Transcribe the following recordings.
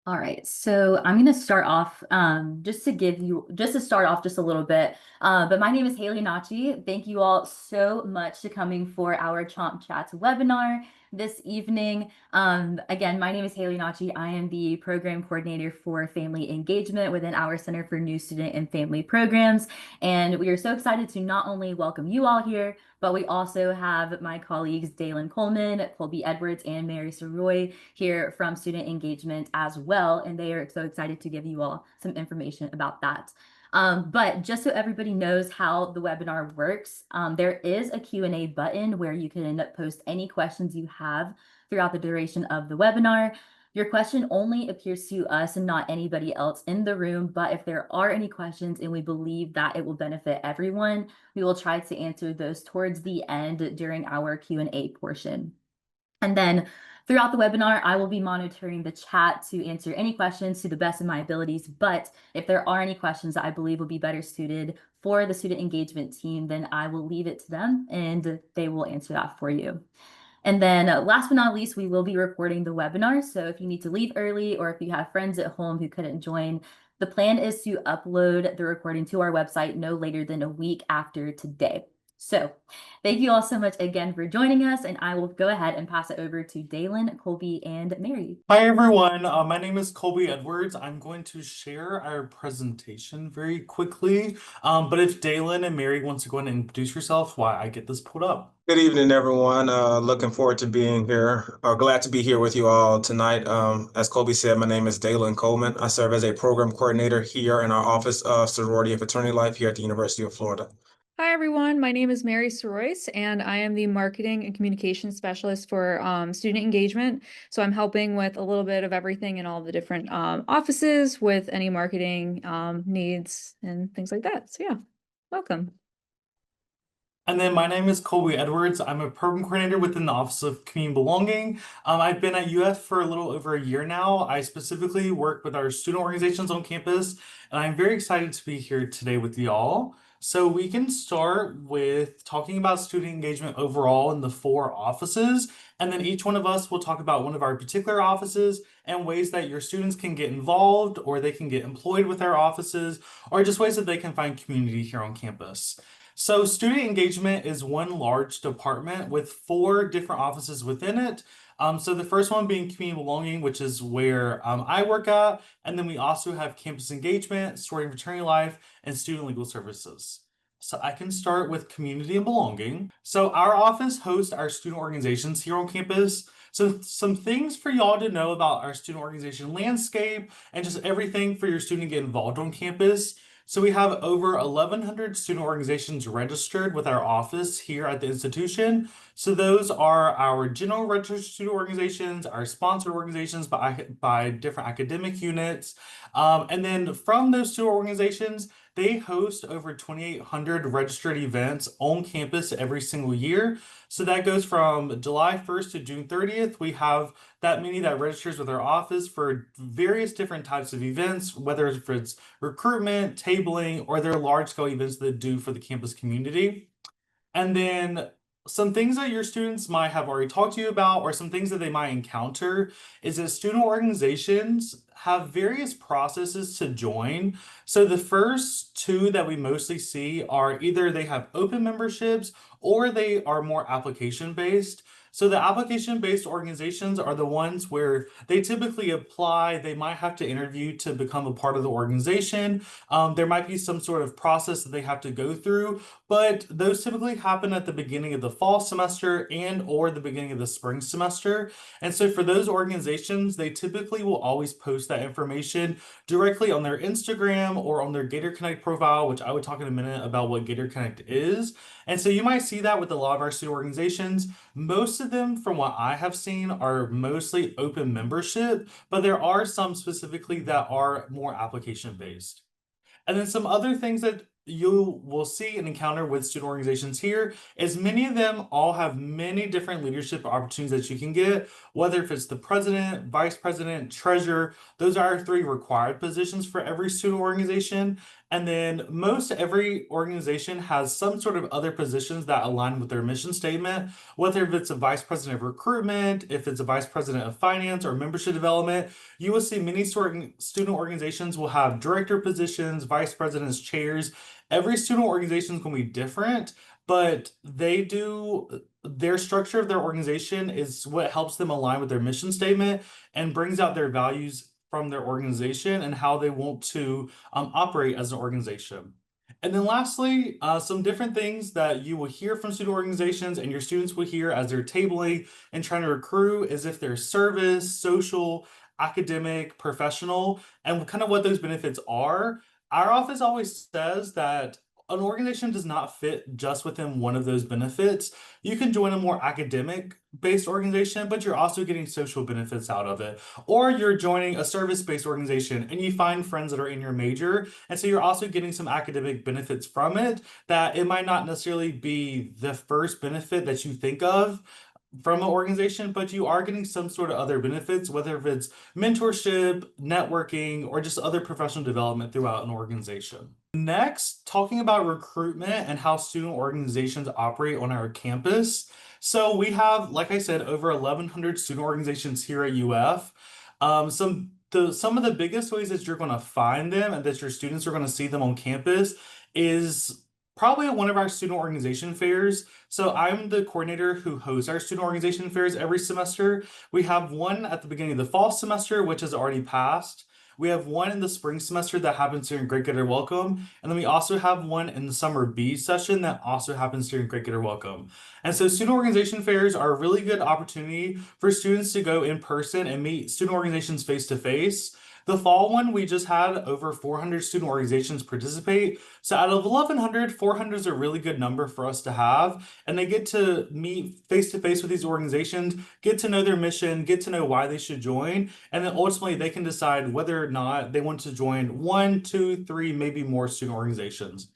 All right, so I'm going to start off just to start off just a little bit. But my name is Haley Nachi. Thank you all so much for coming for our Chomp Chats webinar this evening. Again, my name is Haley Nachi. I am the program coordinator for family engagement within our Center for New Student and Family Programs. And we are so excited to not only welcome you all here, but we also have my colleagues Dalen Coleman, Colby Edwards, and Mary Soroy here from Student Engagement as well. And they are so excited to give you all some information about that. But just so everybody knows how the webinar works, there is a Q&A button where you can post any questions you have throughout the duration of the webinar. Your question only appears to us and not anybody else in the room, but if there are any questions and we believe that it will benefit everyone, we will try to answer those towards the end during our Q&A portion. And then throughout the webinar, I will be monitoring the chat to answer any questions to the best of my abilities. But if there are any questions that I believe will be better suited for the student engagement team, then I will leave it to them and they will answer that for you. And then last but not least, we will be recording the webinar. So if you need to leave early or if you have friends at home who couldn't join, the plan is to upload the recording to our website no later than a week after today. So thank you all so much again for joining us, and I will go ahead and pass it over to Dalen, Colby, and Mary. Hi everyone, my name is Colby Edwards. I'm going to share our presentation very quickly, but if Dalen and Mary wants to go ahead and introduce yourself while I get this pulled up. Good evening, everyone. Looking forward to being here. Glad to be here with you all tonight. As Colby said, my name is Dalen Coleman. I serve as a program coordinator here in our Office of Sorority and Fraternity Life here at the University of Florida. Hi, everyone. My name is Mary Soroyce, and I am the Marketing and Communication Specialist for Student Engagement. So I'm helping with a little bit of everything in all the different offices with any marketing needs and things like that. So yeah, welcome. And then my name is Colby Edwards. I'm a program coordinator within the Office of Community Belonging. I've been at UF for a little over a year now. I specifically work with our student organizations on campus, and I'm very excited to be here today with y'all. So we can start with talking about student engagement overall in the 4 offices, and then each one of us will talk about one of our particular offices and ways that your students can get involved or they can get employed with our offices, or just ways that they can find community here on campus. So student engagement is one large department with 4 different offices within it. So the first one being community belonging, which is where I work at. And then we also have campus engagement, sorority and fraternity life, and student legal services. So I can start with community and belonging. So our office hosts our student organizations here on campus. So some things for y'all to know about our student organization landscape and just everything for your student to get involved on campus. So we have over 1,100 student organizations registered with our office here at the institution. So those are our general registered student organizations, our sponsored organizations by different academic units. And then from those student organizations, they host over 2,800 registered events on campus every single year. So that goes from July 1st to June 30th. We have that many that registers with our office for various different types of events, whether it's recruitment, tabling, or their large-scale events that do for the campus community. And then some things that your students might have already talked to you about, or some things that they might encounter, is that student organizations have various processes to join. So the first 2 that we mostly see are either they have open memberships or they are more application based. So the application-based organizations are the ones where they typically apply, they might have to interview to become a part of the organization. There might be some sort of process that they have to go through, but those typically happen at the beginning of the fall semester and or the beginning of the spring semester. And so for those organizations, they typically will always post that information directly on their Instagram or on their Gator Connect profile, which I would talk in a minute about what Gator Connect is. And so you might see that with a lot of our student organizations. Most of them, from what I have seen, are mostly open membership, but there are some specifically that are more application based. And then some other things that you will see and encounter with student organizations here is many of them all have many different leadership opportunities that you can get, whether if it's the president, vice president, treasurer. Those are our three required positions for every student organization. And then most every organization has some sort of other positions that align with their mission statement, whether if it's a vice president of recruitment, if it's a vice president of finance or membership development. You will see many student organizations will have director positions, vice presidents, chairs. Every student organization is going to be different, but their structure of their organization is what helps them align with their mission statement and brings out their values from their organization and how they want to operate as an organization. And then lastly, some different things that you will hear from student organizations and your students will hear as they're tabling and trying to recruit is if they're service, social, academic, professional, and kind of what those benefits are. Our office always says that an organization does not fit just within one of those benefits. You can join a more academic based organization, but you're also getting social benefits out of it. Or you're joining a service based organization and you find friends that are in your major. And so you're also getting some academic benefits from it that it might not necessarily be the first benefit that you think of from an organization, but you are getting some sort of other benefits, whether if it's mentorship, networking, or just other professional development throughout an organization. Next, talking about recruitment and how student organizations operate on our campus. So we have, like I said, over 1,100 student organizations here at UF. Some of the biggest ways that you're going to find them and that your students are going to see them on campus is probably at one of our student organization fairs. So I'm the coordinator who hosts our student organization fairs every semester. We have one at the beginning of the fall semester, which has already passed. We have one in the spring semester that happens during Great Gator Welcome. And then we also have one in the summer B session that also happens during Great Gator Welcome. And so student organization fairs are a really good opportunity for students to go in person and meet student organizations face to face. The fall one, we just had over 400 student organizations participate. So out of 1,100, 400 is a really good number for us to have. And they get to meet face to face with these organizations, get to know their mission, get to know why they should join. And then ultimately they can decide whether or not they want to join 1, 2, 3, maybe more student organizations.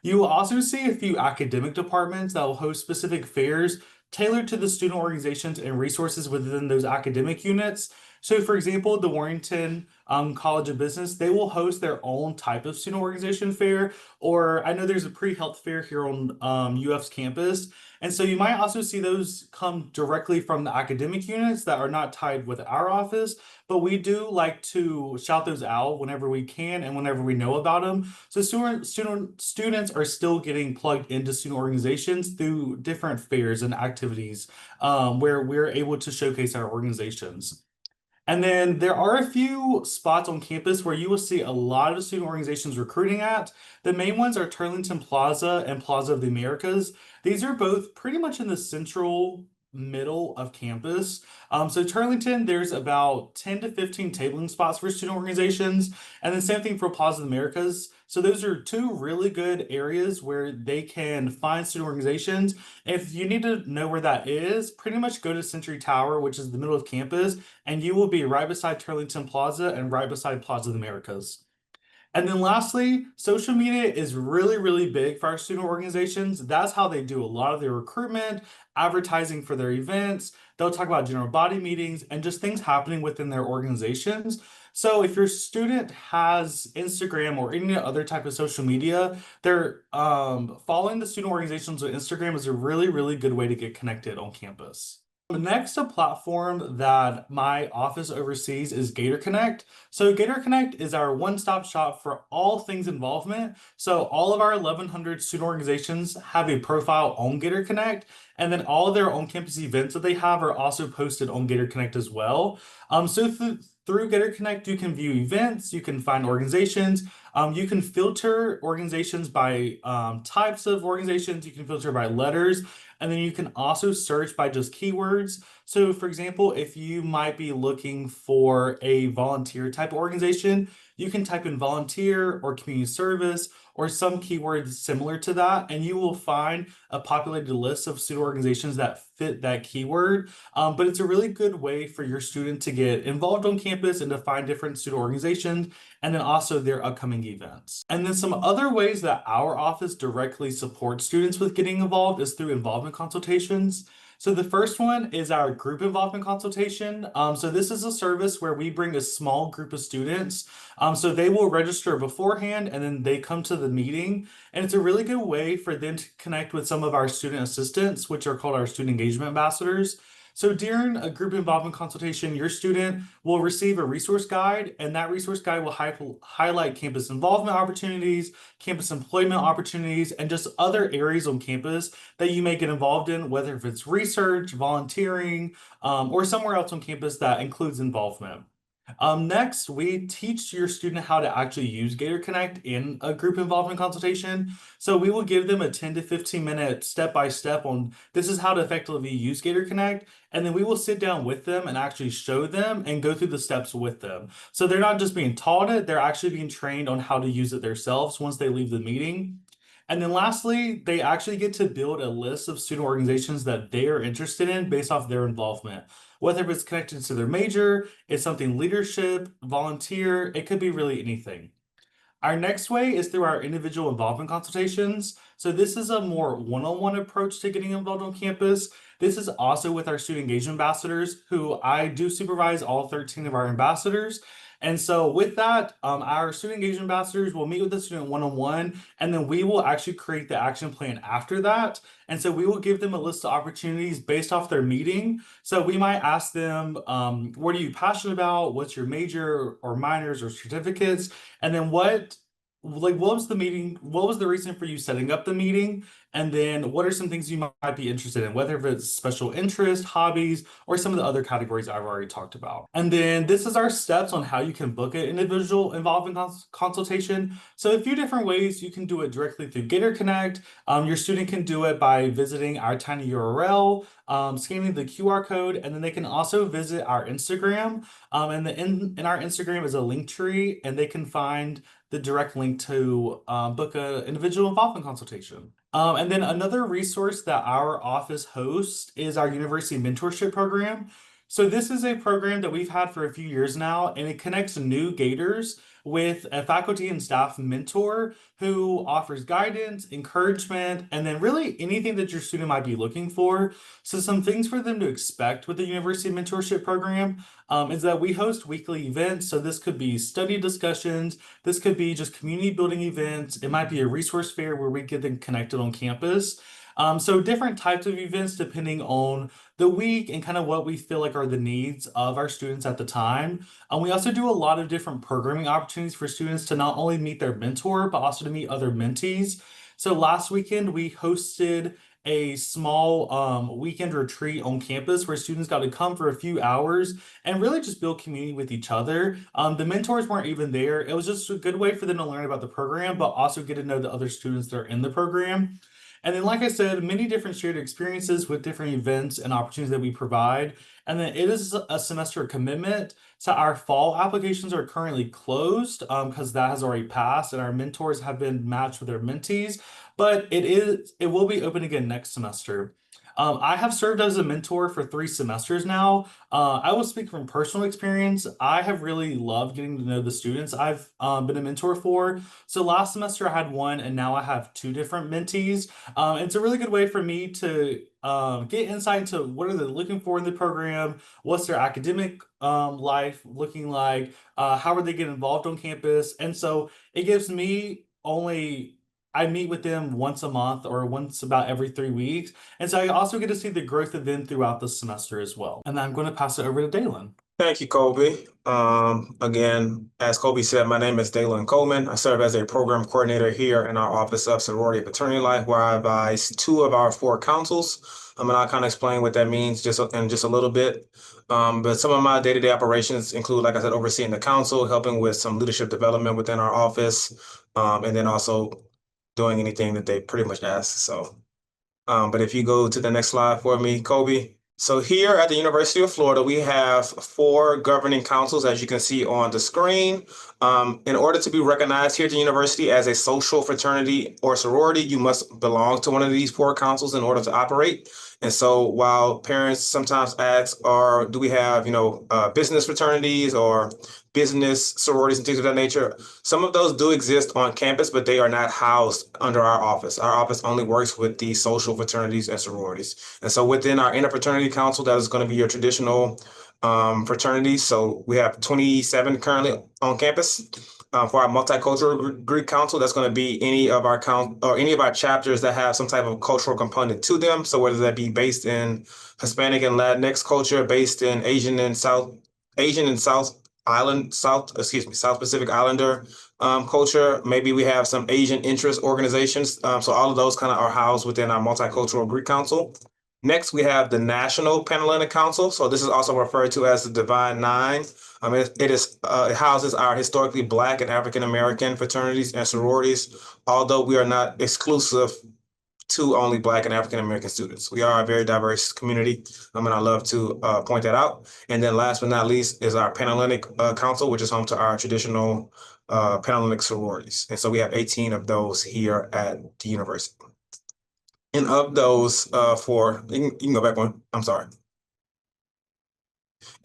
You will also see a few academic departments that will host specific fairs tailored to the student organizations and resources within those academic units. So for example, the Warrington College of Business, they will host their own type of student organization fair, or I know there's a pre-health fair here on UF's campus. And so you might also see those come directly from the academic units that are not tied with our office, but we do like to shout those out whenever we can and whenever we know about them. So students are still getting plugged into student organizations through different fairs and activities where we're able to showcase our organizations. And then there are a few spots on campus where you will see a lot of student organizations recruiting at. The main ones are Turlington Plaza and Plaza of the Americas. These are both pretty much in the central middle of campus. So Turlington, there's about 10 to 15 tabling spots for student organizations. And then same thing for Plaza of the Americas. So those are two really good areas where they can find student organizations. If you need to know where that is, pretty much go to Century Tower, which is the middle of campus, and you will be right beside Turlington Plaza and right beside Plaza of the Americas. And then lastly, social media is really, really big for our student organizations. That's how they do a lot of their recruitment, advertising for their events. They'll talk about general body meetings and just things happening within their organizations. So if your student has Instagram or any other type of social media, they're following the student organizations on Instagram is a really, really good way to get connected on campus. Next, a platform that my office oversees is Gator Connect. So Gator Connect is our one-stop shop for all things involvement. So all of our 1,100 student organizations have a profile on Gator Connect, and then all of their on-campus events that they have are also posted on Gator Connect as well. Through Gator Connect, you can view events, you can find organizations, you can filter organizations by types of organizations, you can filter by letters, and then you can also search by just keywords. So for example, if you might be looking for a volunteer type of organization, you can type in volunteer or community service, or some keywords similar to that, and you will find a populated list of student organizations that fit that keyword. But it's a really good way for your student to get involved on campus and to find different student organizations and then also their upcoming events. And then some other ways that our office directly supports students with getting involved is through involvement consultations. So the first one is our group involvement consultation. So this is a service where we bring a small group of students. So they will register beforehand and then they come to the meeting. And it's a really good way for them to connect with some of our student assistants, which are called our student engagement ambassadors. So during a group involvement consultation, your student will receive a resource guide, and that resource guide will highlight campus involvement opportunities, campus employment opportunities, and just other areas on campus that you may get involved in, whether if it's research, volunteering, or somewhere else on campus that includes involvement. Next, we teach your student how to actually use Gator Connect in a group involvement consultation. So we will give them a 10 to 15 minute step-by-step on this is how to effectively use Gator Connect. And then we will sit down with them and actually show them and go through the steps with them. So they're not just being taught it, they're actually being trained on how to use it themselves once they leave the meeting. And then lastly, they actually get to build a list of student organizations that they are interested in based off their involvement. Whether it's connected to their major, it's something leadership, volunteer, it could be really anything. Our next way is through our individual involvement consultations. So this is a more one-on-one approach to getting involved on campus. This is also with our student engagement ambassadors, who I do supervise all 13 of our ambassadors. And so with that, our student engagement ambassadors will meet with the student one-on-one, and then we will actually create the action plan after that. And so we will give them a list of opportunities based off their meeting. So we might ask them, what are you passionate about? What's your major or minors or certificates? And then what was the meeting? What was the reason for you setting up the meeting? And then what are some things you might be interested in, whether if it's special interest, hobbies, or some of the other categories I've already talked about. And then this is our steps on how you can book an individual involvement consultation. So a few different ways you can do it directly through Gator Connect. Your student can do it by visiting our tiny URL, scanning the QR code, and then they can also visit our Instagram. And in our Instagram is a link tree, and they can find the direct link to book an individual involvement consultation. And then another resource that our office hosts is our university mentorship program. So this is a program that we've had for a few years now, and it connects new Gators with a faculty and staff mentor who offers guidance, encouragement, and then really anything that your student might be looking for. So some things for them to expect with the university mentorship program is that we host weekly events. So this could be study discussions, this could be just community building events. It might be a resource fair where we get them connected on campus. So different types of events depending on the week and kind of what we feel like are the needs of our students at the time. We also do a lot of different programming opportunities for students to not only meet their mentor, but also to meet other mentees. So last weekend, we hosted a small weekend retreat on campus where students got to come for a few hours and really just build community with each other. The mentors weren't even there. It was just a good way for them to learn about the program, but also get to know the other students that are in the program. And then, like I said, many different shared experiences with different events and opportunities that we provide. And then it is a semester commitment. So our fall applications are currently closed because that has already passed and our mentors have been matched with their mentees, but it will be open again next semester. I have served as a mentor for 3 semesters now. I will speak from personal experience. I have really loved getting to know the students I've been a mentor for. So last semester I had one, and now I have 2 different mentees. It's a really good way for me to get insight into what are they looking for in the program, what's their academic life looking like, how are they getting involved on campus, and so it gives me only. I meet with them once a month or once about every 3 weeks. And so I also get to see the growth of them throughout the semester as well. And then I'm going to pass it over to Dalen. Thank you, Colby. Again, as Colby said, my name is Dalen Coleman. I serve as a program coordinator here in our Office of Sorority and Fraternity Life, where I advise 2 of our 4 councils. And I'll kind of explain what that means in just a little bit. But some of my day-to-day operations include, like I said, overseeing the council, helping with some leadership development within our office, and then also doing anything that they pretty much ask. So, but if you go to the next slide for me, Colby. So here at the University of Florida, we have 4 governing councils, as you can see on the screen. In order to be recognized here at the university as a social fraternity or sorority, you must belong to one of these 4 councils in order to operate. And so while parents sometimes ask, or do we have, business fraternities or business sororities and things of that nature, some of those do exist on campus, but they are not housed under our office. Our office only works with the social fraternities and sororities. And so within our interfraternity council, that is going to be your traditional fraternities. So we have 27 currently on campus. For our multicultural Greek council, that's going to be any of our any of our chapters that have some type of cultural component to them. So whether that be based in Hispanic and Latinx culture, based in Asian and South Pacific Islander culture. Maybe we have some Asian interest organizations. So all of those kind of are housed within our multicultural Greek council. Next, we have the National Panhellenic Council. So this is also referred to as the Divine Nine. It houses our historically Black and African American fraternities and sororities, although we are not exclusive to only Black and African American students. We are a very diverse community, and I love to point that out. And then last but not least is our Panhellenic Council, which is home to our traditional Panhellenic sororities. And so we have 18 of those here at the university. And of those, you can go back one. I'm sorry.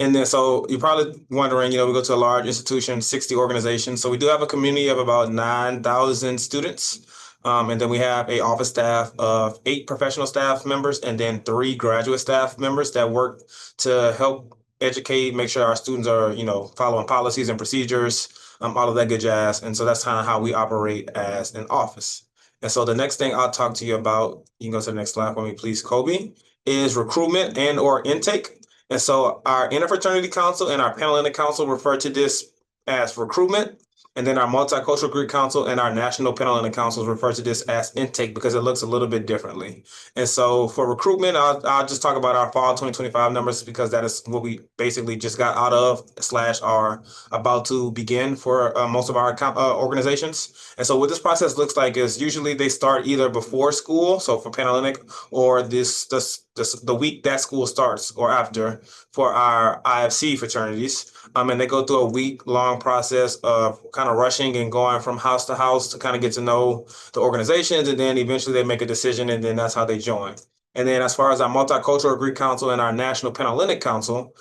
And then, so you're probably wondering, we go to a large institution, 60 organizations. So we do have a community of about 9,000 students. And then we have a office staff of 8 professional staff members and then 3 graduate staff members that work to help educate, make sure our students are, following policies and procedures, all of that good jazz. And so that's kind of how we operate as an office. And so the next thing I'll talk to you about, you can go to the next slide for me, please, Kobe, is recruitment and or intake. And so our interfraternity council and our Panhellenic council refer to this as recruitment. And then our multicultural Greek council and our national Panhellenic councils refer to this as intake because it looks a little bit differently. And so for recruitment, I'll just talk about our fall 2025 numbers because that is what we basically just got out of / are about to begin for most of our organizations. And so what this process looks like is usually they start either before school, so for Panhellenic, or the week that school starts or after for our IFC fraternities. And they go through a week-long process of kind of rushing and going from house to house to kind of get to know the organizations, and then eventually they make a decision, and then that's how they join. And then as far as our multicultural Greek council and our national Panhellenic council,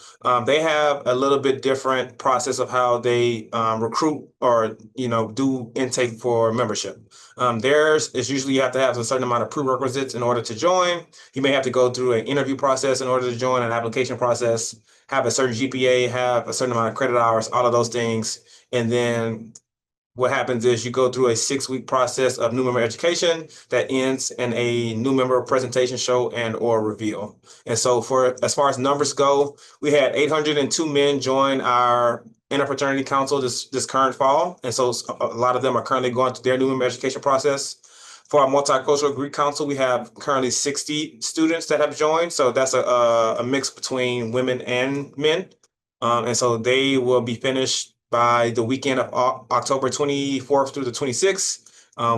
they have a little bit different process of how they recruit or do intake for membership. Theirs is usually you have to have a certain amount of prerequisites in order to join. You may have to go through an interview process in order to join, an application process, have a certain GPA, have a certain amount of credit hours, all of those things. And then what happens is you go through a 6-week process of new member education that ends in a new member presentation show and or reveal. And so as far as numbers go, we had 802 men join our interfraternity council this current fall. And so a lot of them are currently going through their new member education process. For our multicultural Greek council, we have currently 60 students that have joined. So that's a mix between women and men. And so they will be finished by the weekend of October 24th through the 26th.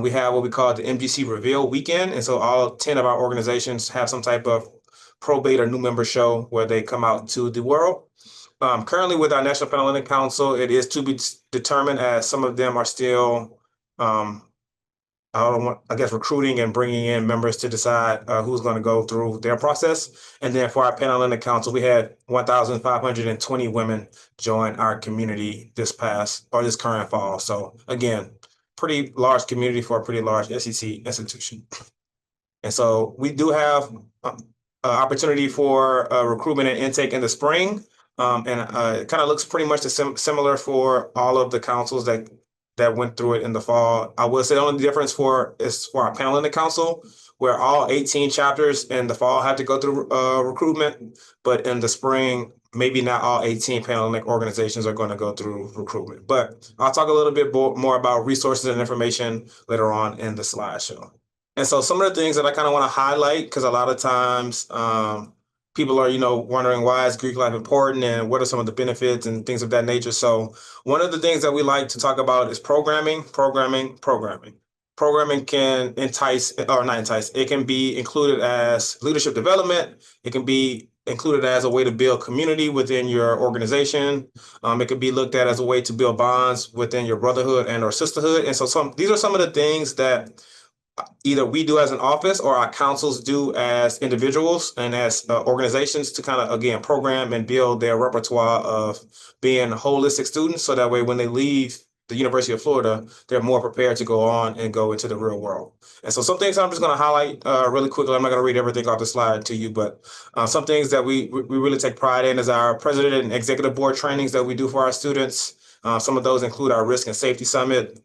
We have what we call the MGC Reveal Weekend. And so all 10 of our organizations have some type of probate or new member show where they come out to the world. Currently with our National Panhellenic Council, it is to be determined as some of them are still recruiting and bringing in members to decide who's going to go through their process. And then for our Panhellenic Council, we had 1,520 women join our community this current fall. So again, pretty large community for a pretty large SEC institution. And so we do have opportunity for recruitment and intake in the spring. And it kind of looks pretty much similar for all of the councils that went through it in the fall. I would say the only difference is for our Panhellenic council, where all 18 chapters in the fall had to go through recruitment, but in the spring, maybe not all 18 Panhellenic organizations are going to go through recruitment. But I'll talk a little bit more about resources and information later on in the slideshow. And so some of the things that I kind of want to highlight, because a lot of times people are, wondering why is Greek life important and what are some of the benefits and things of that nature. So one of the things that we like to talk about is programming. Programming can entice, or not entice, it can be included as leadership development. It can be included as a way to build community within your organization. It could be looked at as a way to build bonds within your brotherhood and or sisterhood. And so these are some of the things that either we do as an office or our councils do as individuals and as organizations to kind of, again, program and build their repertoire of being holistic students. So that way, when they leave the University of Florida, they're more prepared to go on and go into the real world. And so some things I'm just going to highlight really quickly. I'm not going to read everything off the slide to you, but some things that we really take pride in is our president and executive board trainings that we do for our students. Some of those include our risk and safety summit.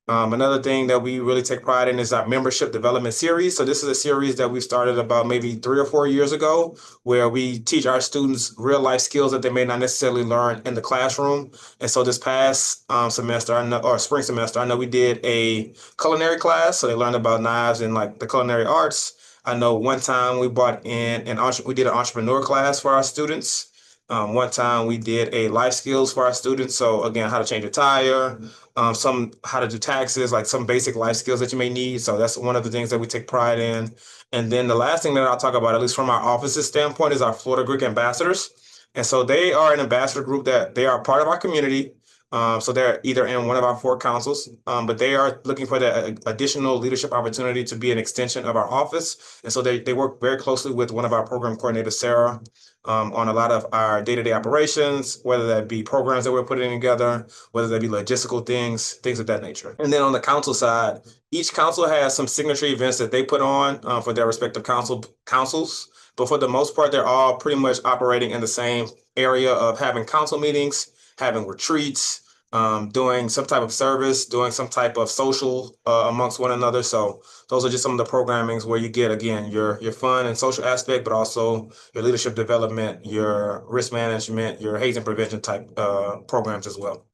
Another thing that we really take pride in is our membership development series. So this is a series that we started about maybe 3 or 4 years ago, where we teach our students real life skills that they may not necessarily learn in the classroom. And so this past semester, or spring semester, I know we did a culinary class. So they learned about knives and like the culinary arts. I know one time we brought in we did an entrepreneur class for our students. One time we did a life skills for our students. So again, how to change a tire, some how to do taxes, like some basic life skills that you may need. So that's one of the things that we take pride in. And then the last thing that I'll talk about, at least from our office's standpoint, is our Florida Greek ambassadors. And so they are an ambassador group that they are part of our community. So they're either in one of our four councils, but they are looking for the additional leadership opportunity to be an extension of our office. And so they work very closely with one of our program coordinators, Sarah, on a lot of our day-to-day operations, whether that be programs that we're putting together, whether that be logistical things of that nature. And then on the council side, each council has some signature events that they put on for their respective councils. But for the most part, they're all pretty much operating in the same area of having council meetings, having retreats, doing some type of service, doing some type of social amongst one another. So those are just some of the programmings where you get, again, your fun and social aspect, but also your leadership development, your risk management, your hazing prevention type programs as well.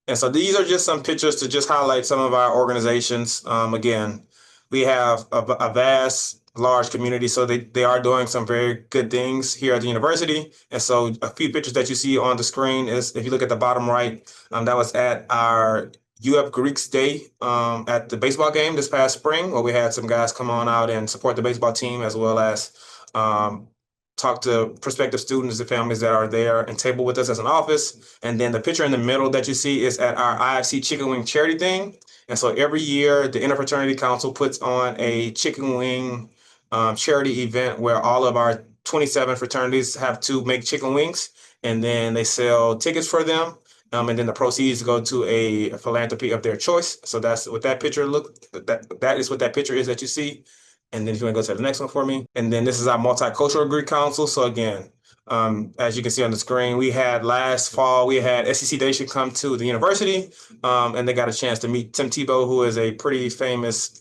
And so these are just some pictures to just highlight some of our organizations. Again, we have a vast, large community, so they are doing some very good things here at the university. And so a few pictures that you see on the screen is, if you look at the bottom right, that was at our UF Greeks Day at the baseball game this past spring, where we had some guys come on out and support the baseball team, as well as talk to prospective students and families that are there and table with us as an office. And then the picture in the middle that you see is at our IFC Chicken Wing charity thing. And so every year, the Interfraternity Council puts on a chicken wing charity event where all of our 27 fraternities have to make chicken wings, and then they sell tickets for them. And then the proceeds go to a philanthropy of their choice. So that's what that picture that is what that picture is that you see. And then if you want to go to the next one for me. And then this is our Multicultural Greek Council. So again, as you can see on the screen, we had last fall, we had SEC Nation come to the university, and they got a chance to meet Tim Tebow, who is a pretty famous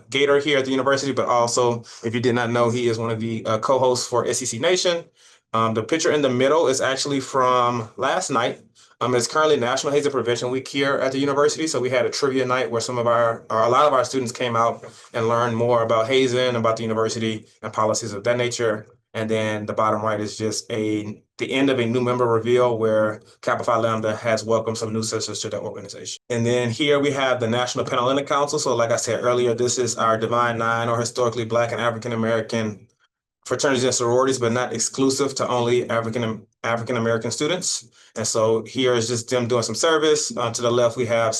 Gator here at the university, but also, if you did not know, he is one of the co-hosts for SEC Nation. The picture in the middle is actually from last night. It's currently National Hazing Prevention Week here at the university. So we had a trivia night where a lot of our students came out and learned more about hazing, about the university and policies of that nature. And then the bottom right is just the end of a new member reveal where Kappa Phi Lambda has welcomed some new sisters to the organization. And then here we have the National Panhellenic Council. So like I said earlier, this is our Divine Nine, or historically Black and African American fraternities and sororities, but not exclusive to only African American students. And so here is just them doing some service. To the left, we have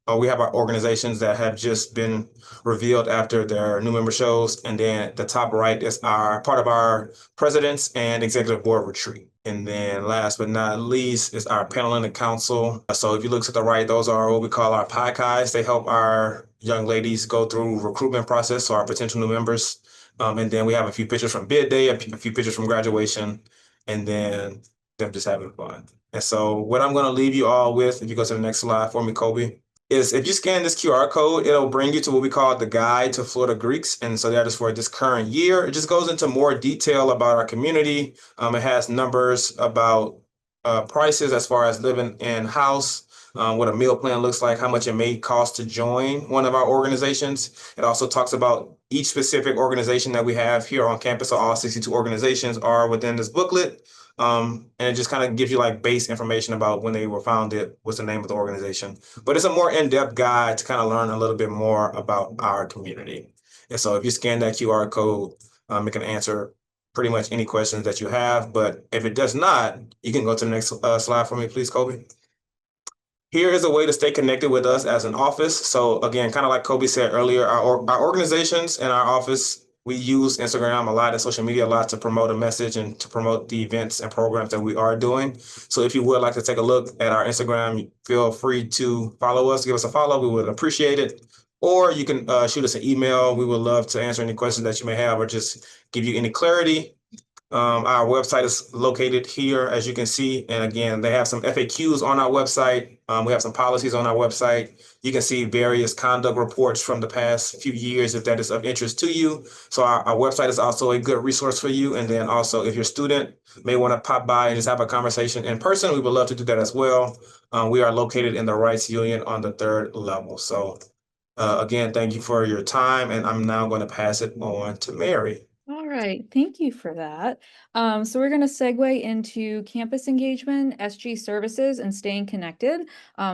our organizations that have just been revealed after their new member shows. And then the top right is part of our presidents and executive board retreat. And then last but not least is our Panhellenic Council. So if you look to the right, those are what we call our PICAs. They help our young ladies go through recruitment process, so our potential new members. And then we have a few pictures from bid day, a few pictures from graduation, and then them just having fun. And so what I'm going to leave you all with, if you go to the next slide for me, Kobe, is if you scan this QR code, it'll bring you to what we call the Guide to Florida Greeks. And so that is for this current year. It just goes into more detail about our community. It has numbers about prices as far as living in house, what a meal plan looks like, how much it may cost to join one of our organizations. It also talks about each specific organization that we have here on campus. So all 62 organizations are within this booklet. And it just kind of gives you like base information about when they were founded, what's the name of the organization. But it's a more in-depth guide to kind of learn a little bit more about our community. And so if you scan that QR code, it can answer pretty much any questions that you have. But if it does not, you can go to the next slide for me, please, Kobe. Here is a way to stay connected with us as an office. So again, kind of like Kobe said earlier, our organizations and our office, we use Instagram a lot and social media a lot to promote a message and to promote the events and programs that we are doing. So if you would like to take a look at our Instagram, feel free to follow us, give us a follow. We would appreciate it. Or you can shoot us an email. We would love to answer any questions that you may have or just give you any clarity. Our website is located here, as you can see. And again, they have some FAQs on our website. We have some policies on our website. You can see various conduct reports from the past few years if that is of interest to you. So our website is also a good resource for you. And then also, if your student may want to pop by and just have a conversation in person, we would love to do that as well. We are located in the Rights Union on the 3rd level. So again, thank you for your time. And I'm now going to pass it on to Mary. All right, thank you for that. So we're going to segue into campus engagement, SG services, and staying connected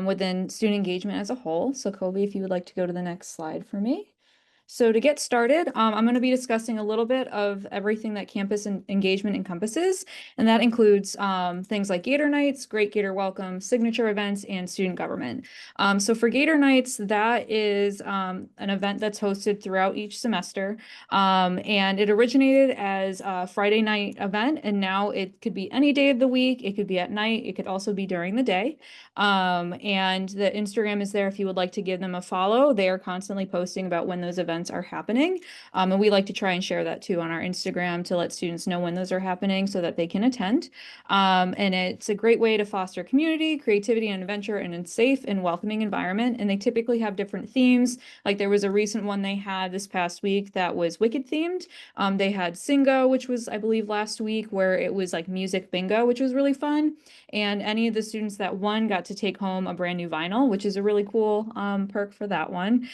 within student engagement as a whole. So Kobe, if you would like to go to the next slide for me. So to get started, I'm going to be discussing a little bit of everything that campus engagement encompasses, and that includes things like Gator Nights, Great Gator Welcome, signature events, and student government. So for Gator Nights, that is an event that's hosted throughout each semester, and it originated as a Friday night event, and now it could be any day of the week, it could be at night, it could also be during the day. And the Instagram is there if you would like to give them a follow. They are constantly posting about when those events are happening. And we like to try and share that too on our Instagram to let students know when those are happening so that they can attend. And it's a great way to foster community, creativity, and adventure in a safe and welcoming environment. And they typically have different themes. Like there was a recent one they had this past week that was Wicked themed. They had Singo, which was, I believe, last week, where it was like music bingo, which was really fun. And any of the students that won got to take home a brand new vinyl, which is a really cool perk for that one.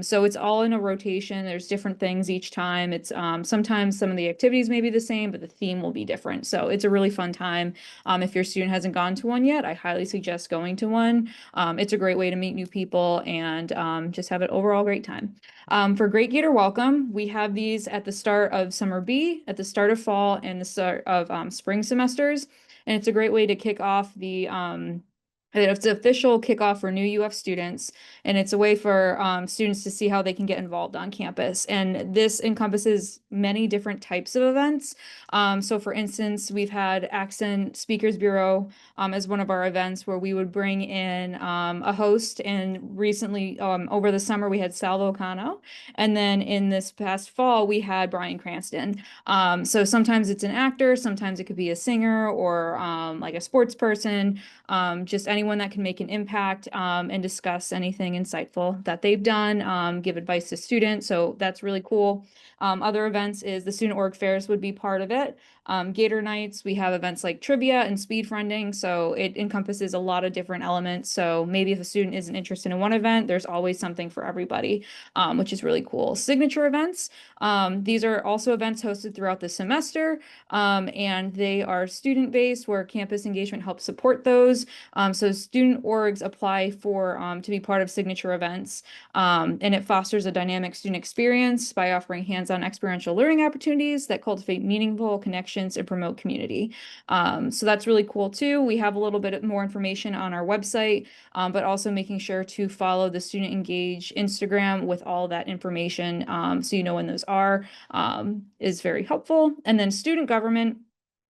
So it's all in a rotation. There's different things each time. It's sometimes some of the activities may be the same, but the theme will be different. So it's a really fun time. If your student hasn't gone to one yet, I highly suggest going to one. It's a great way to meet new people and just have an overall great time. For Great Gator Welcome, we have these at the start of summer B, at the start of fall, and the start of spring semesters. And it's a great way to kick off it's the official kickoff for new UF students, and it's a way for students to see how they can get involved on campus. And this encompasses many different types of events. So for instance, we've had Accent Speakers Bureau as one of our events where we would bring in a host. And recently, over the summer, we had Salvo Cano. And then in this past fall, we had Bryan Cranston. So sometimes it's an actor, sometimes it could be a singer or like a sports person, just anyone that can make an impact and discuss anything insightful that they've done, give advice to students. So that's really cool. Other events is the student org fairs would be part of it. Gator Nights, we have events like trivia and speed friending. So it encompasses a lot of different elements. So maybe if a student isn't interested in one event, there's always something for everybody, which is really cool. Signature events, these are also events hosted throughout the semester, and they are student-based where campus engagement helps support those. So student orgs apply for to be part of signature events, and it fosters a dynamic student experience by offering hands-on experiential learning opportunities that cultivate meaningful connections and promote community. So that's really cool too. We have a little bit more information on our website, but also making sure to follow the Student Engage Instagram with all that information so you know when those are is very helpful. And then student government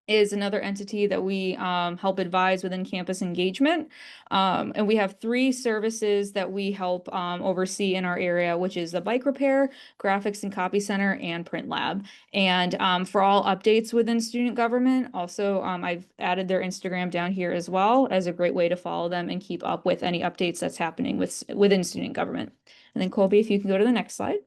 is another entity that we help advise within campus engagement. And we have 3 services that we help oversee in our area, which is the bike repair, graphics and copy center, and print lab. And for all updates within student government, also I've added their Instagram down here as well as a great way to follow them and keep up with any updates that's happening within student government. And then Colby, if you can go to the next slide.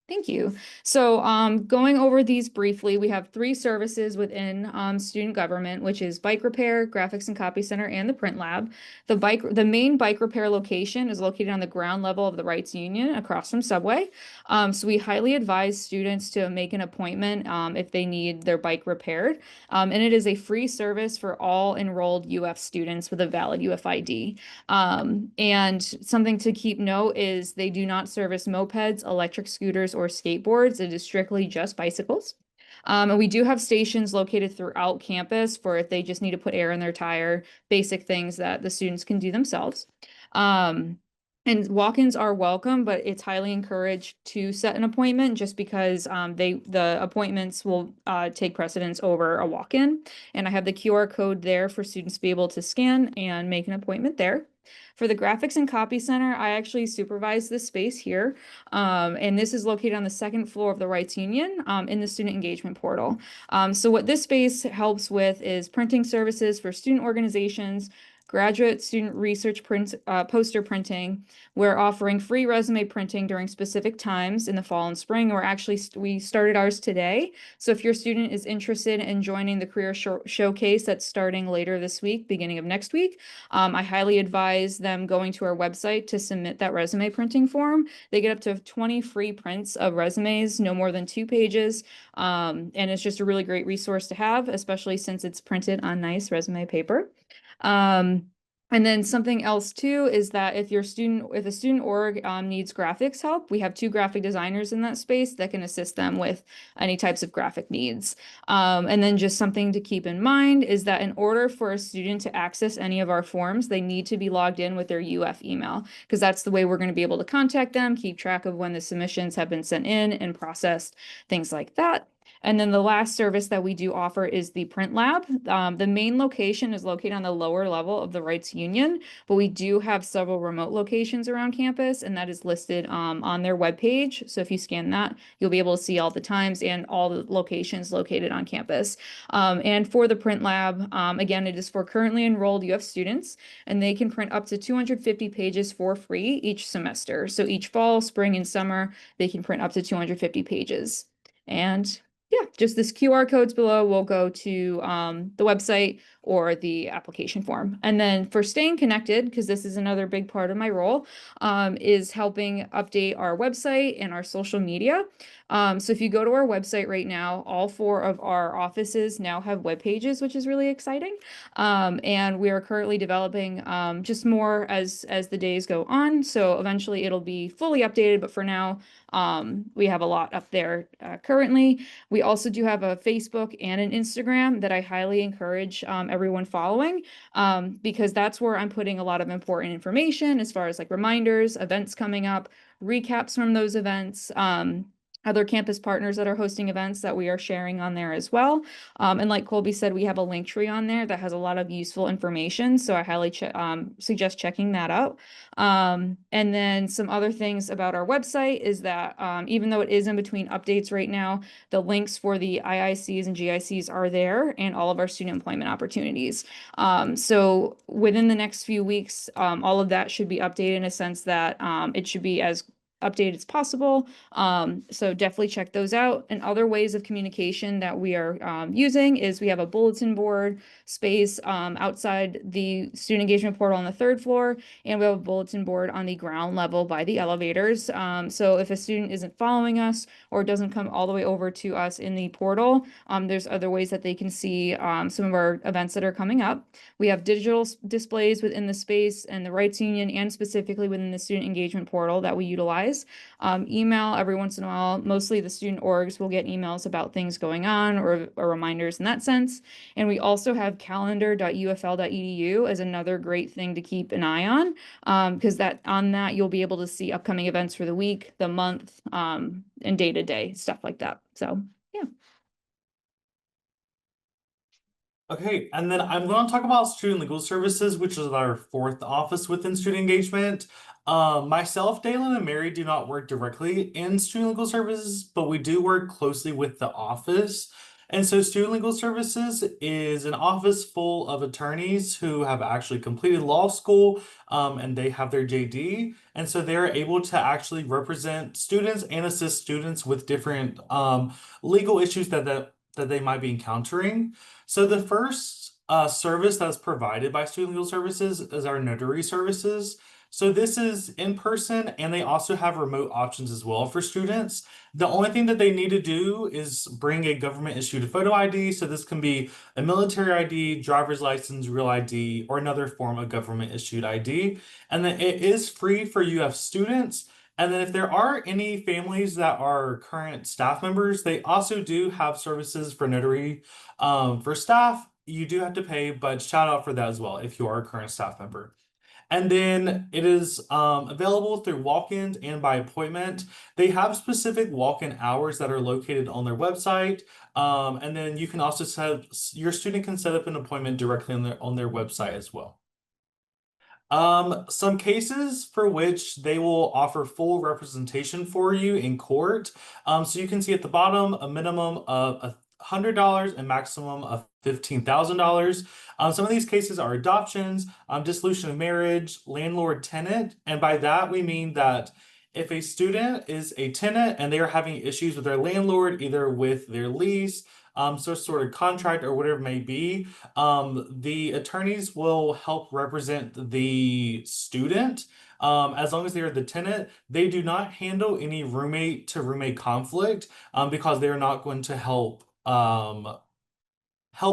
Thank you. So going over these briefly, we have 3 services within student government, which is bike repair, graphics and copy center, and the print lab. The main bike repair location is located on the ground level of the Rights Union across from Subway. So we highly advise students to make an appointment if they need their bike repaired. And it is a free service for all enrolled UF students with a valid UF ID. And something to keep note is they do not service mopeds, electric scooters, or skateboards. It is strictly just bicycles. And we do have stations located throughout campus for if they just need to put air in their tire, basic things that the students can do themselves. And walk-ins are welcome, but it's highly encouraged to set an appointment just because the appointments will take precedence over a walk-in. And I have the QR code there for students to be able to scan and make an appointment there. For the Graphics and Copy Center, I actually supervise this space here. And this is located on the second floor of the Rights Union in the Student Engagement Portal. So what this space helps with is printing services for student organizations, graduate student research poster printing. We're offering free resume printing during specific times in the fall and spring. We started ours today. So if your student is interested in joining the career showcase that's starting later this week, beginning of next week, I highly advise them going to our website to submit that resume printing form. They get up to 20 free prints of resumes, no more than 2 pages. And it's just a really great resource to have, especially since it's printed on nice resume paper. And then something else too is that if a student org needs graphics help, we have 2 graphic designers in that space that can assist them with any types of graphic needs. And then just something to keep in mind is that in order for a student to access any of our forms, they need to be logged in with their UF email, because that's the way we're going to be able to contact them, keep track of when the submissions have been sent in and processed, things like that. And then the last service that we do offer is the print lab. The main location is located on the lower level of the Rights Union, but we do have several remote locations around campus, and that is listed on their webpage. So if you scan that, you'll be able to see all the times and all the locations located on campus. And for the print lab, again, it is for currently enrolled UF students, and they can print up to 250 pages for free each semester. So each fall, spring, and summer, they can print up to 250 pages. And yeah, just this QR codes below will go to the website or the application form. And then for staying connected, because this is another big part of my role, is helping update our website and our social media. So if you go to our website right now, all 4 of our offices now have web pages, which is really exciting. And we are currently developing just more as the days go on. So eventually it'll be fully updated, but for now, we have a lot up there currently. We also do have a Facebook and an Instagram that I highly encourage everyone following, because that's where I'm putting a lot of important information as far as like reminders, events coming up, recaps from those events, other campus partners that are hosting events that we are sharing on there as well. And like Colby said, we have a link tree on there that has a lot of useful information. So I highly suggest checking that out. And then some other things about our website is that even though it is in between updates right now, the links for the IICs and GICs are there, and all of our student employment opportunities. So within the next few weeks, all of that should be updated in a sense that it should be as updated as possible. So definitely check those out. And other ways of communication that we are using is we have a bulletin board space outside the student engagement portal on the 3rd floor, and we have a bulletin board on the ground level by the elevators. So if a student isn't following us or doesn't come all the way over to us in the portal, there's other ways that they can see some of our events that are coming up. We have digital displays within the space and the Rights Union, and specifically within the student engagement portal that we utilize. Email every once in a while. Mostly the student orgs will get emails about things going on or reminders in that sense. And we also have calendar.ufl.edu as another great thing to keep an eye on, because on that you'll be able to see upcoming events for the week, the month, and day-to-day stuff like that. So yeah. Okay, and then I'm going to talk about student legal services, which is our 4th office within student engagement. Myself, Dalen, and Mary do not work directly in student legal services, but we do work closely with the office. And so student legal services is an office full of attorneys who have actually completed law school, and they have their JD. And so they're able to actually represent students and assist students with different legal issues that they might be encountering. So the first service that's provided by Student Legal Services is our notary services. So this is in person, and they also have remote options as well for students. The only thing that they need to do is bring a government issued photo ID. So this can be a military ID, driver's license, real ID, or another form of government issued ID. And then it is free for UF students. And then if there are any families that are current staff members, they also do have services for notary. For staff, you do have to pay, but shout out for that as well if you are a current staff member. And then it is available through walk-ins and by appointment. They have specific walk-in hours that are located on their website. And then you can also your student can set up an appointment directly on their website as well. Some cases for which they will offer full representation for you in court. So you can see at the bottom a minimum of $100 and maximum of $15,000. Some of these cases are adoptions, dissolution of marriage, landlord-tenant, and by that we mean that if a student is a tenant and they are having issues with their landlord, either with their lease, some sort of contract or whatever it may be, the attorneys will help represent the student. As long as they are the tenant, they do not handle any roommate to roommate conflict because they're not going to help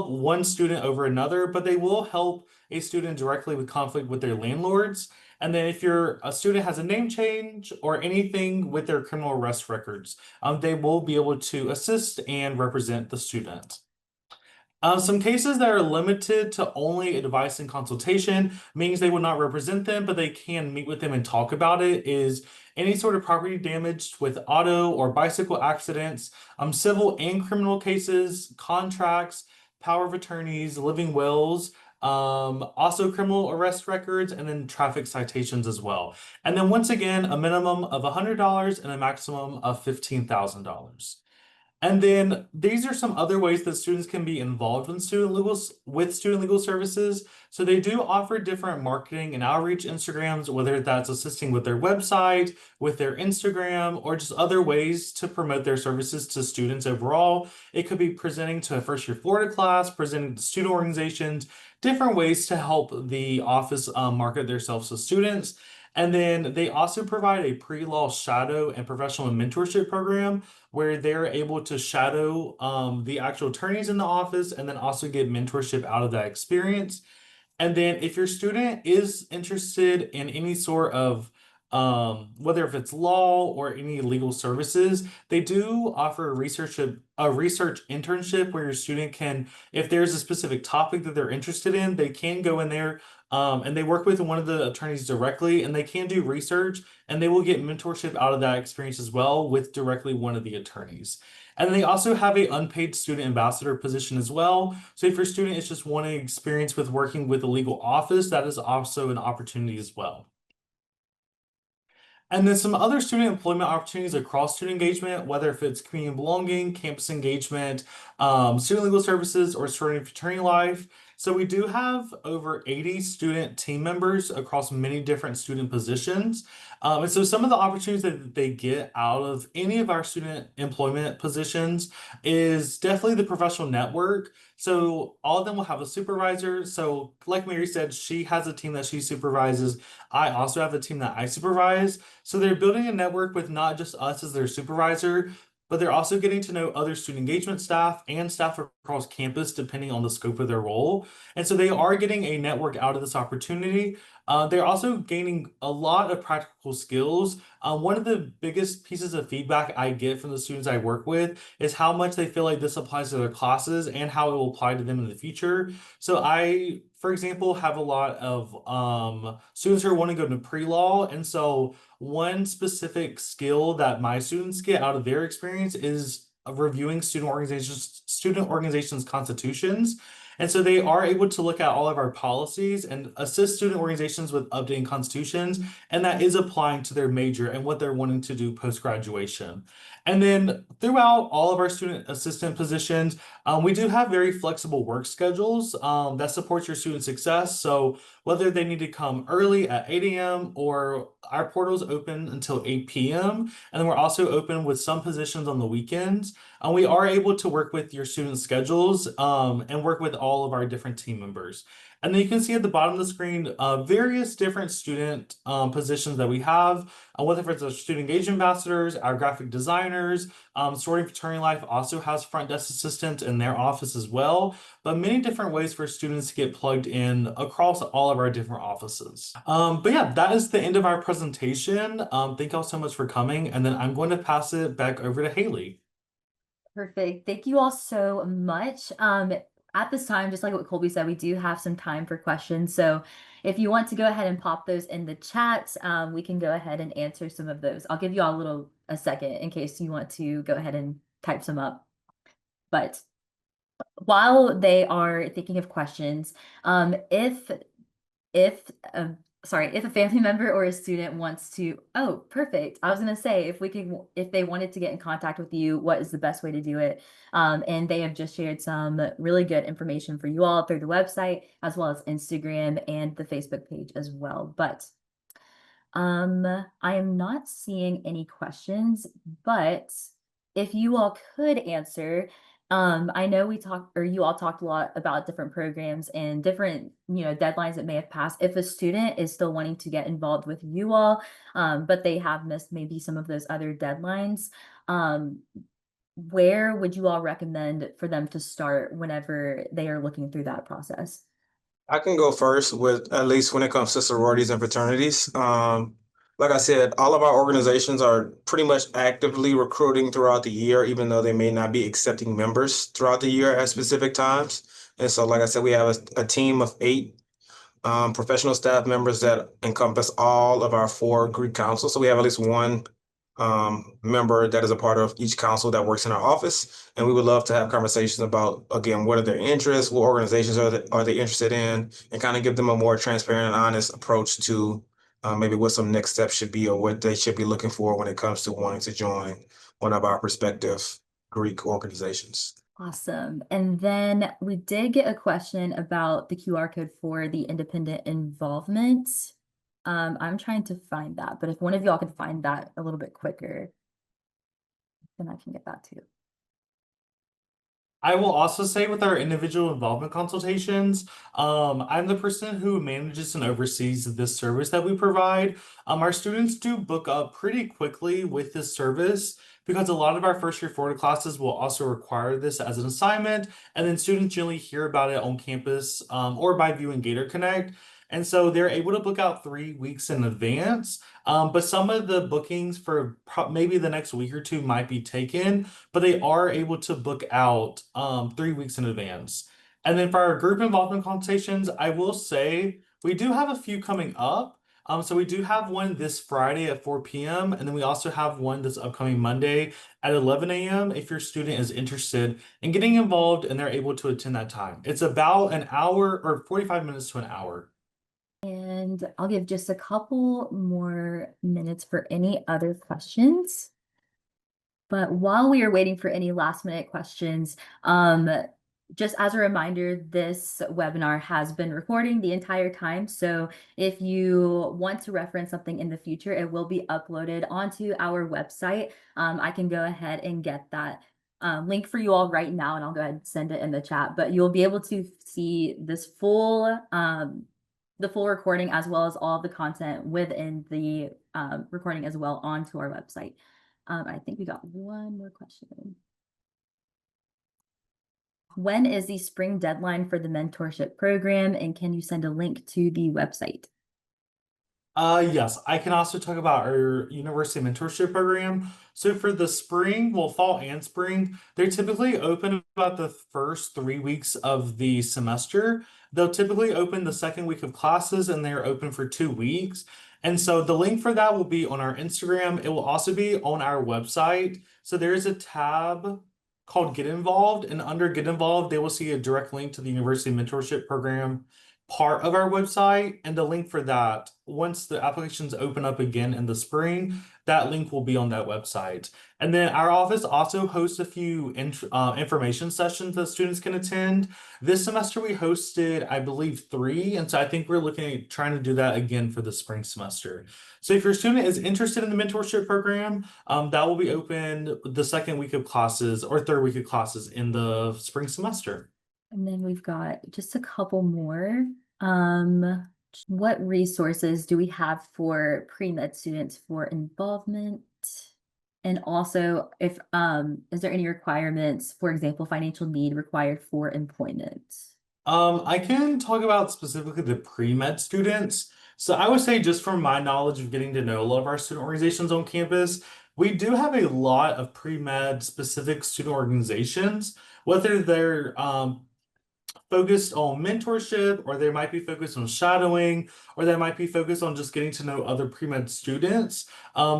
one student over another, but they will help a student directly with conflict with their landlords. And then if a student has a name change or anything with their criminal arrest records, they will be able to assist and represent the student. Some cases that are limited to only advice and consultation means they will not represent them, but they can meet with them and talk about it, is any sort of property damage with auto or bicycle accidents, civil and criminal cases, contracts, power of attorneys, living wills, also criminal arrest records, and then traffic citations as well. And then once again, a minimum of $100 and a maximum of $15,000. And then these are some other ways that students can be involved in student legal services. So they do offer different marketing and outreach Instagrams, whether that's assisting with their website, with their Instagram, or just other ways to promote their services to students overall. It could be presenting to a first year Florida class, presenting to student organizations, different ways to help the office market themselves to students. And then they also provide a pre-law shadow and professional mentorship program where they're able to shadow the actual attorneys in the office and then also get mentorship out of that experience. And then if your student is interested in any sort of whether if it's law or any legal services, they do offer a research internship where your student can, if there's a specific topic that they're interested in, they can go in there and they work with one of the attorneys directly and they can do research and they will get mentorship out of that experience as well with directly one of the attorneys. And then they also have a unpaid student ambassador position as well. So if your student is just wanting experience with working with a legal office, that is also an opportunity as well. And then some other student employment opportunities across student engagement, whether if it's community belonging, campus engagement, student legal services, or sorority and fraternity life. So we do have over 80 student team members across many different student positions. And so some of the opportunities that they get out of any of our student employment positions is definitely the professional network. So all of them will have a supervisor. So like Mary said, she has a team that she supervises. I also have a team that I supervise. So they're building a network with not just us as their supervisor, but they're also getting to know other student engagement staff and staff across campus, depending on the scope of their role. And so they are getting a network out of this opportunity. They're also gaining a lot of practical skills. One of the biggest pieces of feedback I get from the students I work with is how much they feel like this applies to their classes and how it will apply to them in the future. So I, for example, have a lot of students who are wanting to go to pre-law. And so one specific skill that my students get out of their experience is reviewing student organizations' constitutions. And so they are able to look at all of our policies and assist student organizations with updating constitutions, and that is applying to their major and what they're wanting to do post-graduation. And then throughout all of our student assistant positions, we do have very flexible work schedules that support your student success. So whether they need to come early at 8 a.m. or our portal's open until 8 p.m. And then we're also open with some positions on the weekends. And we are able to work with your student schedules and work with all of our different team members. And then you can see at the bottom of the screen various different student positions that we have, whether it's our student engagement ambassadors, our graphic designers, Sorority Fraternity Life also has front desk assistants in their office as well, but many different ways for students to get plugged in across all of our different offices. But yeah, that is the end of our presentation. Thank y'all so much for coming, and then I'm going to pass it back over to Haley. Perfect. Thank you all so much. At this time, just like what Colby said, we do have some time for questions. So if you want to go ahead and pop those in the chat, we can go ahead and answer some of those. I'll give you all a second in case you want to go ahead and type some up. But while they are thinking of questions, if if a family member or a student wants to, oh, perfect. I was gonna say if they wanted to get in contact with you, what is the best way to do it? And they have just shared some really good information for you all through the website, as well as Instagram and the Facebook page as well. But I am not seeing any questions, but if you all could answer, I know we talked, or you all talked a lot about different programs and different, deadlines that may have passed. If a student is still wanting to get involved with you all, but they have missed maybe some of those other deadlines, where would you all recommend for them to start whenever they are looking through that process? I can go first with at least when it comes to sororities and fraternities. Like I said, all of our organizations are pretty much actively recruiting throughout the year, even though they may not be accepting members throughout the year at specific times. And so, like I said, we have a team of 8 professional staff members that encompass all of our 4 Greek councils. So we have at least one member that is a part of each council that works in our office. And we would love to have conversations about, again, what are their interests, what organizations are they interested in, and kind of give them a more transparent and honest approach to maybe what some next steps should be or what they should be looking for when it comes to wanting to join one of our respective Greek organizations. Awesome. And then we did get a question about the QR code for the independent involvement. I'm trying to find that, but if one of y'all could find that a little bit quicker, then I can get that too. I will also say with our individual involvement consultations, I'm the person who manages and oversees this service that we provide. Our students do book up pretty quickly with this service because a lot of our first year Florida classes will also require this as an assignment, and then students generally hear about it on campus or by viewing Gator Connect. And so they're able to book out 3 weeks in advance. But some of the bookings for maybe the next week or two might be taken, but they are able to book out 3 weeks in advance. And then for our group involvement consultations, I will say we do have a few coming up. So we do have one this Friday at 4 p.m. And then we also have one this upcoming Monday at 11 a.m. if your student is interested in getting involved and they're able to attend that time. It's about an hour or 45 minutes to an hour. And I'll give just a couple more minutes for any other questions. But while we are waiting for any last minute questions, just as a reminder, this webinar has been recording the entire time. So if you want to reference something in the future, it will be uploaded onto our website. I can go ahead and get that link for you all right now, and I'll go ahead and send it in the chat. But you'll be able to see this the full recording as well as all the content within the recording as well onto our website. I think we got one more question. When is the spring deadline for the mentorship program, and can you send a link to the website? Yes, I can also talk about our university mentorship program. So for the spring, well, fall and spring, they're typically open about the first 3 weeks of the semester. They'll typically open the second week of classes and they're open for 2 weeks. And so the link for that will be on our Instagram. It will also be on our website. So there's a tab called Get Involved, and under Get Involved, they will see a direct link to the university mentorship program. part of our website, and the link for that, once the applications open up again in the spring, that link will be on that website. And then our office also hosts a few information sessions that students can attend. This semester we hosted, I believe, 3, and so I think we're looking at trying to do that again for the spring semester. So if your student is interested in the mentorship program, that will be open the second week of classes or third week of classes in the spring semester. And then we've got just a couple more. Um, what resources do we have for pre-med students for involvement? And also, if is there any requirements, for example, financial need required for employment? I can talk about specifically the pre-med students. So I would say just from my knowledge of getting to know a lot of our student organizations on campus, we do have a lot of pre-med specific student organizations, whether they're focused on mentorship, or they might be focused on shadowing, or they might be focused on just getting to know other pre-med students.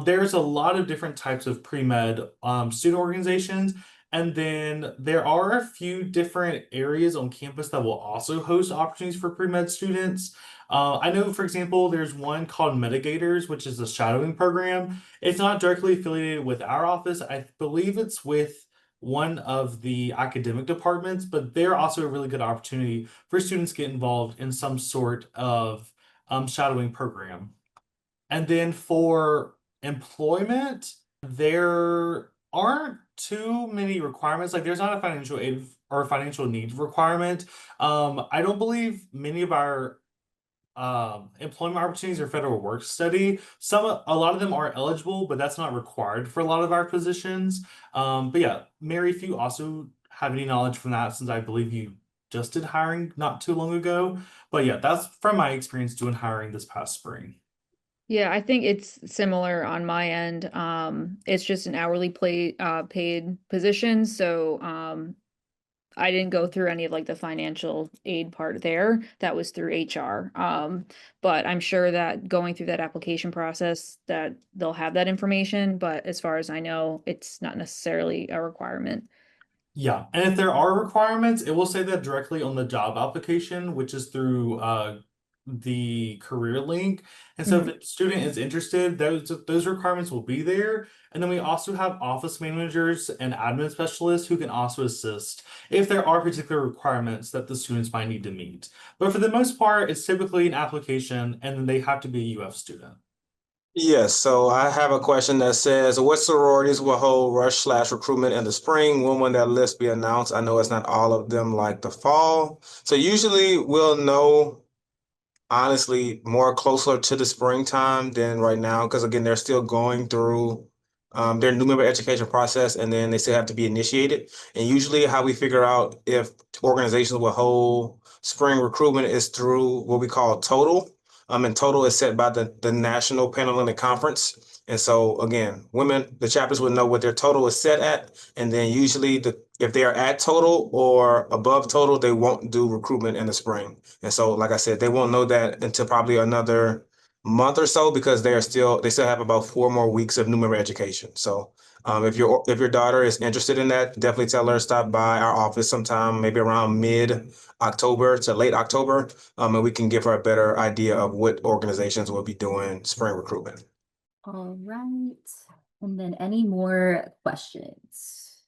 There's a lot of different types of pre-med student organizations. And then there are a few different areas on campus that will also host opportunities for pre-med students. I know, for example, there's one called Mitigators, which is a shadowing program. It's not directly affiliated with our office. I believe it's with one of the academic departments, but they're also a really good opportunity for students to get involved in some sort of shadowing program. And then for employment, there aren't too many requirements. Like there's not a financial aid or financial need requirement. I don't believe many of our employment opportunities or federal work study. A lot of them are eligible, but that's not required for a lot of our positions. But yeah, Mary, if you also have any knowledge from that, since I believe you just did hiring not too long ago. But yeah, that's from my experience doing hiring this past spring. Yeah, I think it's similar on my end. It's just an hourly paid position, so I didn't go through any of like the financial aid part there. That was through HR. But I'm sure that going through that application process that they'll have that information, but as far as I know, it's not necessarily a requirement. Yeah, and if there are requirements, it will say that directly on the job application, which is through the career link. And so if Mhm. the student is interested, those requirements will be there. And then we also have office managers and admin specialists who can also assist if there are particular requirements that the students might need to meet. But for the most part, it's typically an application, and then they have to be a UF student. Yes, so I have a question that says, what sororities will hold rush/recruitment in the spring? When will that list be announced? I know it's not all of them like the fall. So usually we'll know honestly more closer to the springtime than right now because again they're still going through their new member education process and then they still have to be initiated. And usually how we figure out if organizations will hold spring recruitment is through what we call total. And total is set by the National Panhellenic Conference. And so again, the chapters would know what their total is set at, and then usually if they are at total or above total, they won't do recruitment in the spring. And so, like I said, they won't know that until probably another month or so because they still have about 4 more weeks of new member education. So if your daughter is interested in that, definitely tell her to stop by our office sometime, maybe around mid-October to late October, and we can give her a better idea of what organizations will be doing spring recruitment. All right. And then any more questions?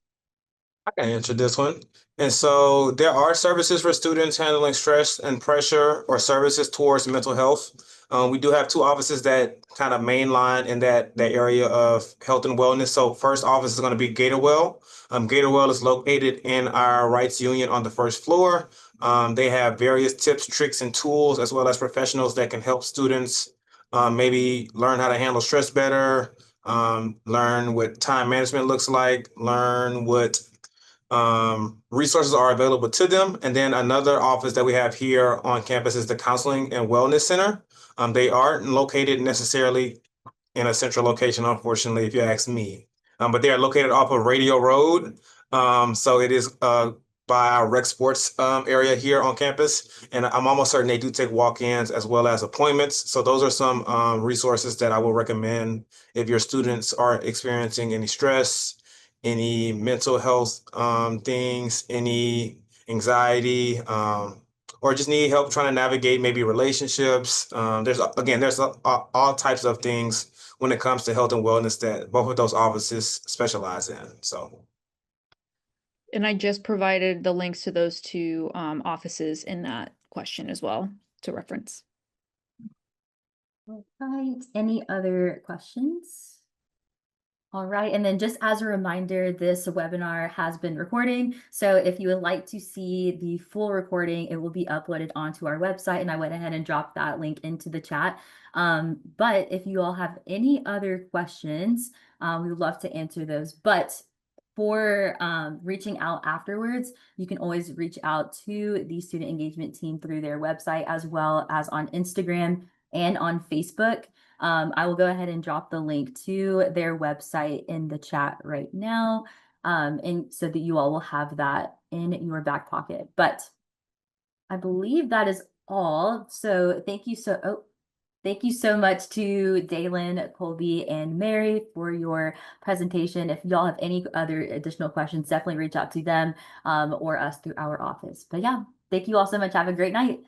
I can answer this one. And so there are services for students handling stress and pressure or services towards mental health. We do have 2 offices that kind of mainline in that area of health and wellness. So first office is going to be Gatorwell. Gatorwell is located in our rights union on the first floor. They have various tips, tricks, and tools, as well as professionals that can help students maybe learn how to handle stress better, learn what time management looks like, learn what resources are available to them. And then another office that we have here on campus is the Counseling and Wellness Center. They aren't located necessarily in a central location, unfortunately, if you ask me. But they are located off of Radio Road. So it is by our rec sports area here on campus. And I'm almost certain they do take walk-ins as well as appointments. So those are some resources that I will recommend if your students are experiencing any stress, any mental health things, any anxiety, or just need help trying to navigate maybe relationships. There's all types of things when it comes to health and wellness that both of those offices specialize in. So. And I just provided the links to those two offices in that question as well to reference. All right, any other questions? All right, and then just as a reminder, this webinar has been recording. So if you would like to see the full recording, it will be uploaded onto our website, and I went ahead and dropped that link into the chat. But if you all have any other questions, we would love to answer those. But for reaching out afterwards, you can always reach out to the student engagement team through their website, as well as on Instagram and on Facebook. I will go ahead and drop the link to their website in the chat right now, and so that you all will have that in your back pocket. But I believe that is all. So thank you thank you so much to Dalen, Colby, and Mary for your presentation. If y'all have any other additional questions, definitely reach out to them or us through our office. But yeah, thank you all so much. Have a great night.